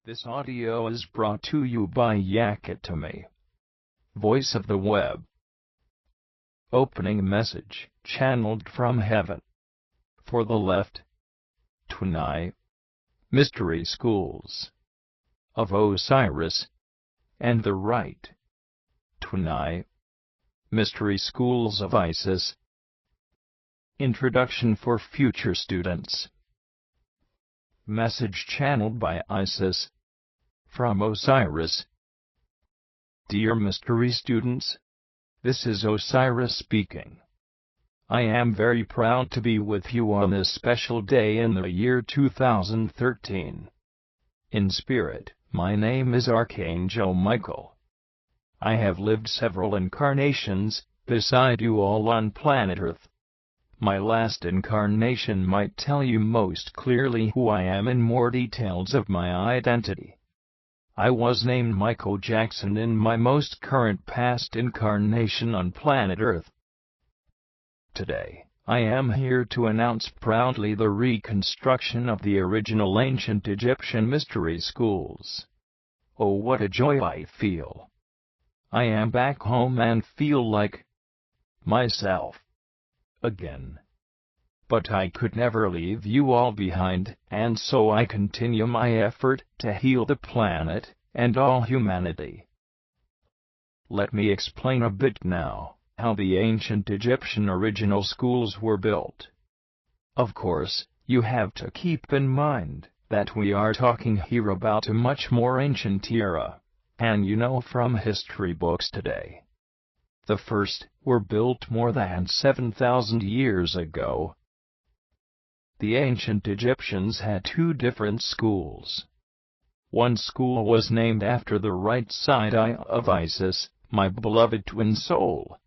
This audio is brought to you by Yakatami, voice of the web. Opening message channeled from heaven. For the left, tonight, mystery schools of Osiris, and the right, tonight, mystery schools of Isis. Introduction for future students. Message channeled by Isis, from Osiris. Dear mystery students, this is Osiris speaking. I am very proud to be with you on this special day in the year 2013. In spirit, my name is Archangel Michael. I have lived several incarnations beside you all on planet Earth. My last incarnation might tell you most clearly who I am and more details of my identity. I was named Michael Jackson in my most current past incarnation on planet Earth. Today, I am here to announce proudly the reconstruction of the original ancient Egyptian mystery schools. Oh, what a joy I feel! I am back home and feel like myself again. But I could never leave you all behind, and so I continue my effort to heal the planet and all humanity. Let me explain a bit now how the ancient Egyptian original schools were built. Of course, you have to keep in mind that we are talking here about a much more ancient era, and you know from history books today. The first were built more than 7,000 years ago. The ancient Egyptians had two different schools. One school was named after the right side eye of Isis, my beloved twin soul.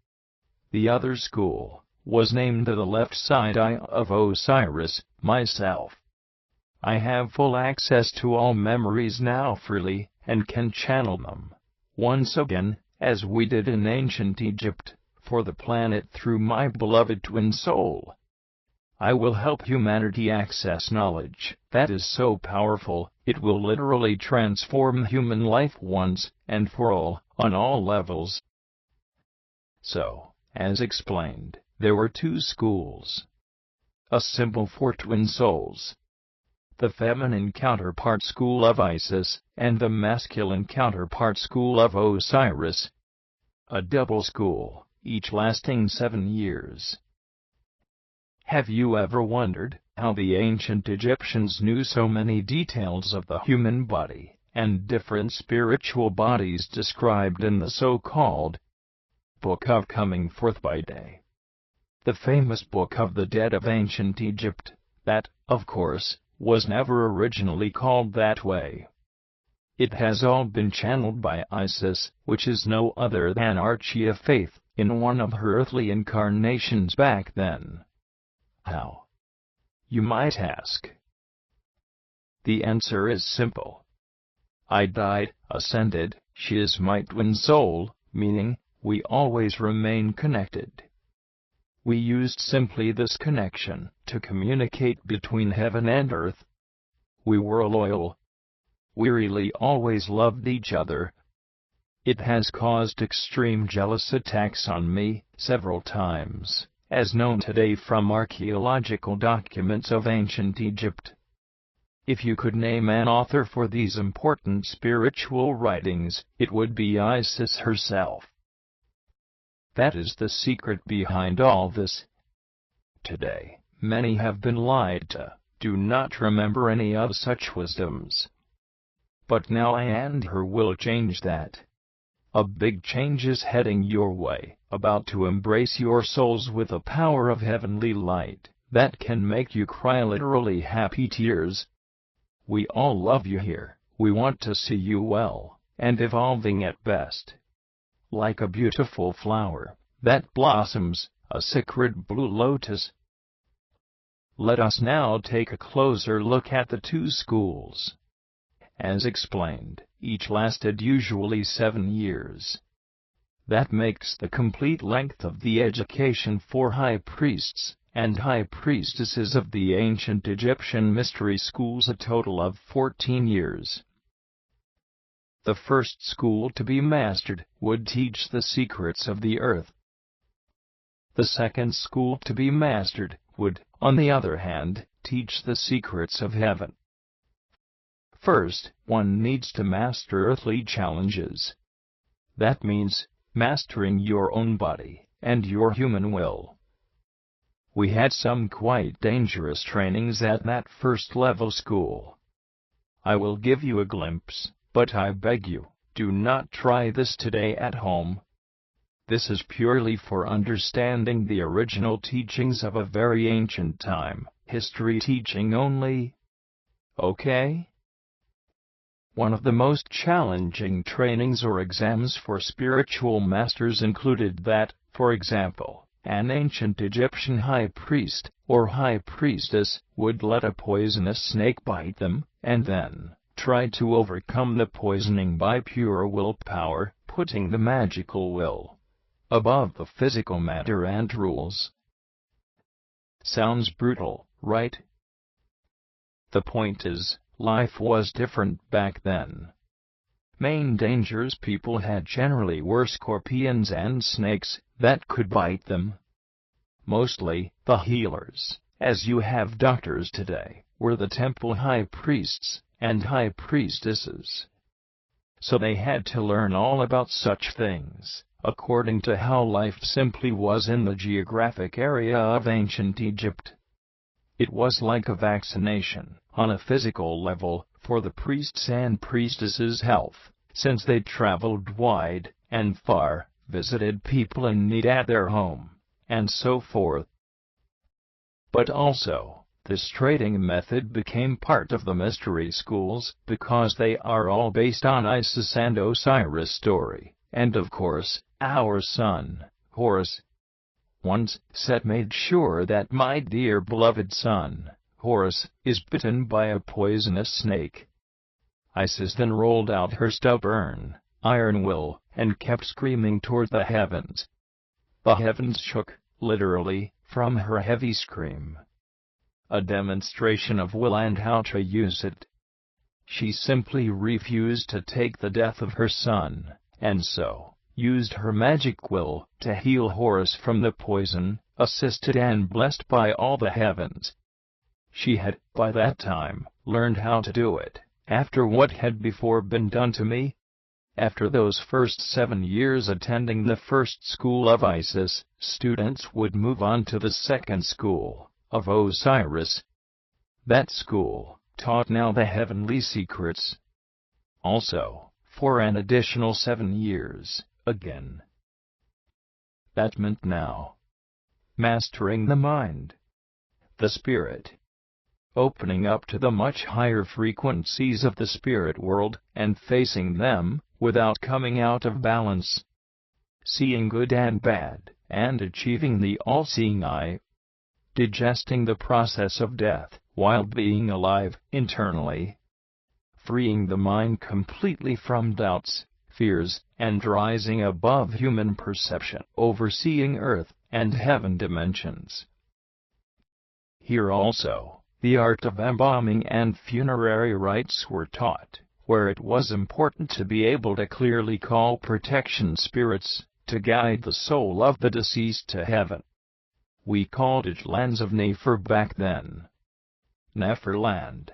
The other school was named the left side eye of Osiris, myself. I have full access to all memories now freely, and can channel them, once again, as we did in ancient Egypt, for the planet through my beloved twin soul. I will help humanity access knowledge that is so powerful, it will literally transform human life once and for all, on all levels. So, as explained, there were two schools. A symbol for twin souls. The feminine counterpart school of Isis, and the masculine counterpart school of Osiris. A double school, each lasting 7 years. Have you ever wondered how the ancient Egyptians knew so many details of the human body, and different spiritual bodies described in the so-called Book of Coming Forth by Day? The famous Book of the Dead of ancient Egypt, that, of course, was never originally called that way. It has all been channeled by Isis, which is no other than Archie of Faith, in one of her earthly incarnations back then. How? You might ask. The answer is simple. I died, ascended, she is my twin soul, meaning, we always remain connected. We used simply this connection to communicate between heaven and earth. We were loyal. We really always loved each other. It has caused extreme jealous attacks on me several times, as known today from archaeological documents of ancient Egypt. If you could name an author for these important spiritual writings, it would be Isis herself. That is the secret behind all this. Today, many have been lied to, do not remember any of such wisdoms. But now I and her will change that. A big change is heading your way, about to embrace your souls with a power of heavenly light that can make you cry literally happy tears. We all love you here, we want to see you well, and evolving at best. Like a beautiful flower that blossoms, a sacred blue lotus. Let us now take a closer look at the two schools. As explained, each lasted usually 7 years. That makes the complete length of the education for high priests and high priestesses of the ancient Egyptian mystery schools a total of 14 years. The first school to be mastered would teach the secrets of the earth. The second school to be mastered would, on the other hand, teach the secrets of heaven. First, one needs to master earthly challenges. That means mastering your own body and your human will. We had some quite dangerous trainings at that first level school. I will give you a glimpse, but I beg you, do not try this today at home. This is purely for understanding the original teachings of a very ancient time, history teaching only. Okay? One of the most challenging trainings or exams for spiritual masters included that, for example, an ancient Egyptian high priest or high priestess would let a poisonous snake bite them, and then try to overcome the poisoning by pure willpower, putting the magical will above the physical matter and rules. Sounds brutal, right? The point is, life was different back then. Main dangers people had generally were scorpions and snakes that could bite them. Mostly, the healers, as you have doctors today, were the temple high priests and high priestesses. So they had to learn all about such things, according to how life simply was in the geographic area of ancient Egypt. It was like a vaccination, on a physical level, for the priests and priestesses' health, since they traveled wide and far, visited people in need at their home, and so forth. But also, this training method became part of the mystery schools because they are all based on Isis and Osiris story, and of course, our son, Horus. Once Set made sure that my dear beloved son, Horus, is bitten by a poisonous snake. Isis then rolled out her stubborn, iron will, and kept screaming toward the heavens. The heavens shook, literally, from her heavy scream. A demonstration of will and how to use it. She simply refused to take the death of her son, and so used her magic will to heal Horus from the poison, assisted and blessed by all the heavens. She had, by that time, learned how to do it, after what had before been done to me. After those first 7 years attending the first school of Isis, students would move on to the second school, of Osiris. That school taught now the heavenly secrets. Also, for an additional 7 years, again. That meant now mastering the mind, the spirit, opening up to the much higher frequencies of the spirit world, and facing them, without coming out of balance, seeing good and bad, and achieving the all-seeing eye, digesting the process of death, while being alive, internally, freeing the mind completely from doubts, fears, and rising above human perception, overseeing earth and heaven dimensions. Here also, the art of embalming and funerary rites were taught, where it was important to be able to clearly call protection spirits, to guide the soul of the deceased to heaven. We called it lands of Nefer back then. Neferland.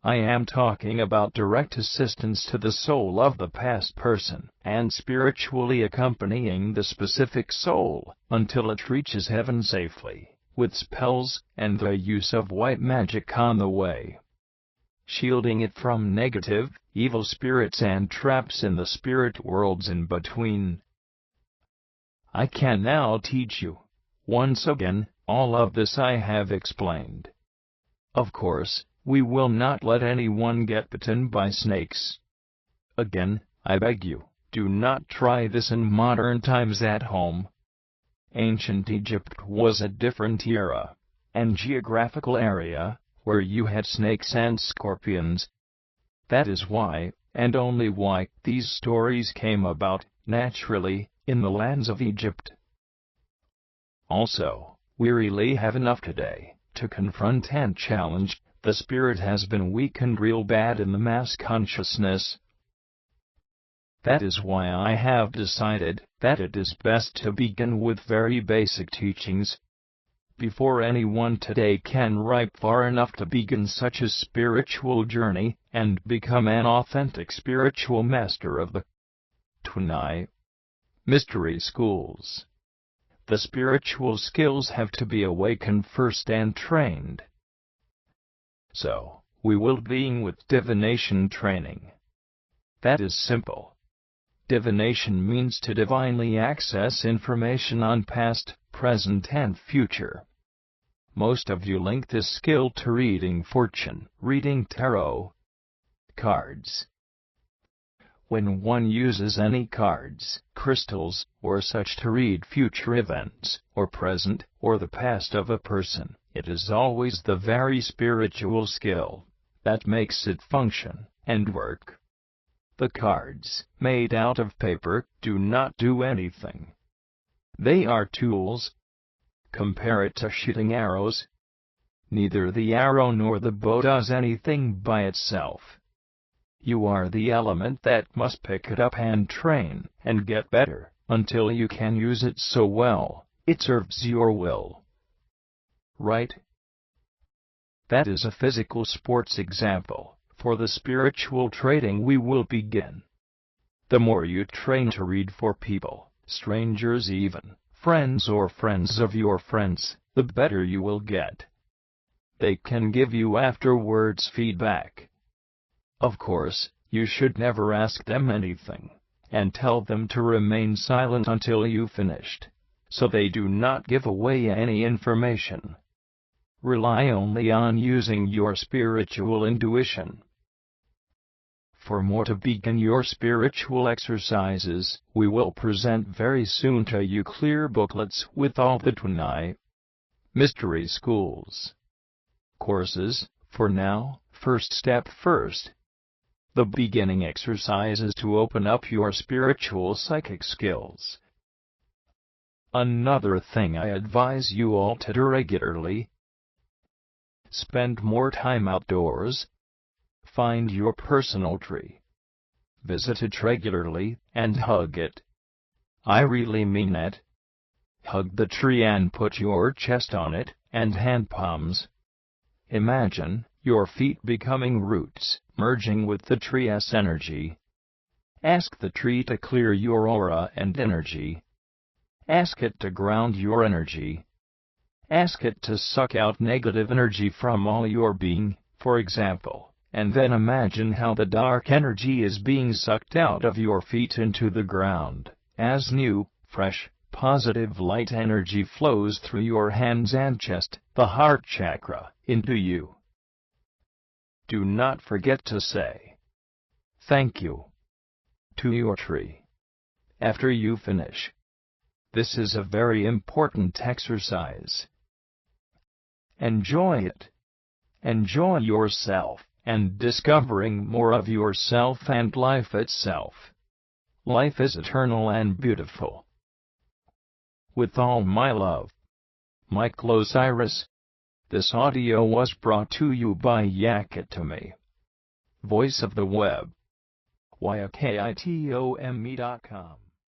I am talking about direct assistance to the soul of the past person, and spiritually accompanying the specific soul, until it reaches heaven safely, with spells, and the use of white magic on the way, shielding it from negative, evil spirits and traps in the spirit worlds in between. I can now teach you, once again, all of this I have explained. Of course, we will not let anyone get bitten by snakes. Again, I beg you, do not try this in modern times at home. Ancient Egypt was a different era and geographical area, where you had snakes and scorpions. That is why, and only why, these stories came about, naturally, in the lands of Egypt. Also, we really have enough today to confront and challenge. The spirit has been weakened real bad in the mass consciousness. That is why I have decided that it is best to begin with very basic teachings, before anyone today can ripe far enough to begin such a spiritual journey and become an authentic spiritual master of the Divination mystery schools. The spiritual skills have to be awakened first and trained. So, we will begin with divination training. That is simple. Divination means to divinely access information on past, present and future. Most of you link this skill to reading fortune, reading tarot cards. When one uses any cards, crystals, or such to read future events, or present, or the past of a person, it is always the very spiritual skill that makes it function and work. The cards, made out of paper, do not do anything. They are tools. Compare it to shooting arrows. Neither the arrow nor the bow does anything by itself. You are the element that must pick it up and train and get better until you can use it so well it serves your will. Right? That is a physical sports example. For the spiritual training we will begin. The more you train to read for people, strangers even, friends or friends of your friends, the better you will get. They can give you afterwards feedback. Of course, you should never ask them anything, and tell them to remain silent until you finished, so they do not give away any information. Rely only on using your spiritual intuition. For more to begin your spiritual exercises, we will present very soon to you clear booklets with all the Divination mystery schools courses. For now, first step first. The beginning exercises to open up your spiritual psychic skills. Another thing I advise you all to do regularly. Spend more time outdoors. Find your personal tree. Visit it regularly, and hug it. I really mean it. Hug the tree and put your chest on it, and hand palms. Imagine your feet becoming roots, merging with the tree's energy. Ask the tree to clear your aura and energy. Ask it to ground your energy. Ask it to suck out negative energy from all your being, for example. And then imagine how the dark energy is being sucked out of your feet into the ground, as new, fresh, positive light energy flows through your hands and chest, the heart chakra, into you. Do not forget to say thank you to your tree after you finish. This is a very important exercise. Enjoy it. Enjoy yourself. And discovering more of yourself and life itself. Life is eternal and beautiful. With all my love, Michael Osiris. This audio was brought to you by Yakitome, voice of the web, YAKITOME.com.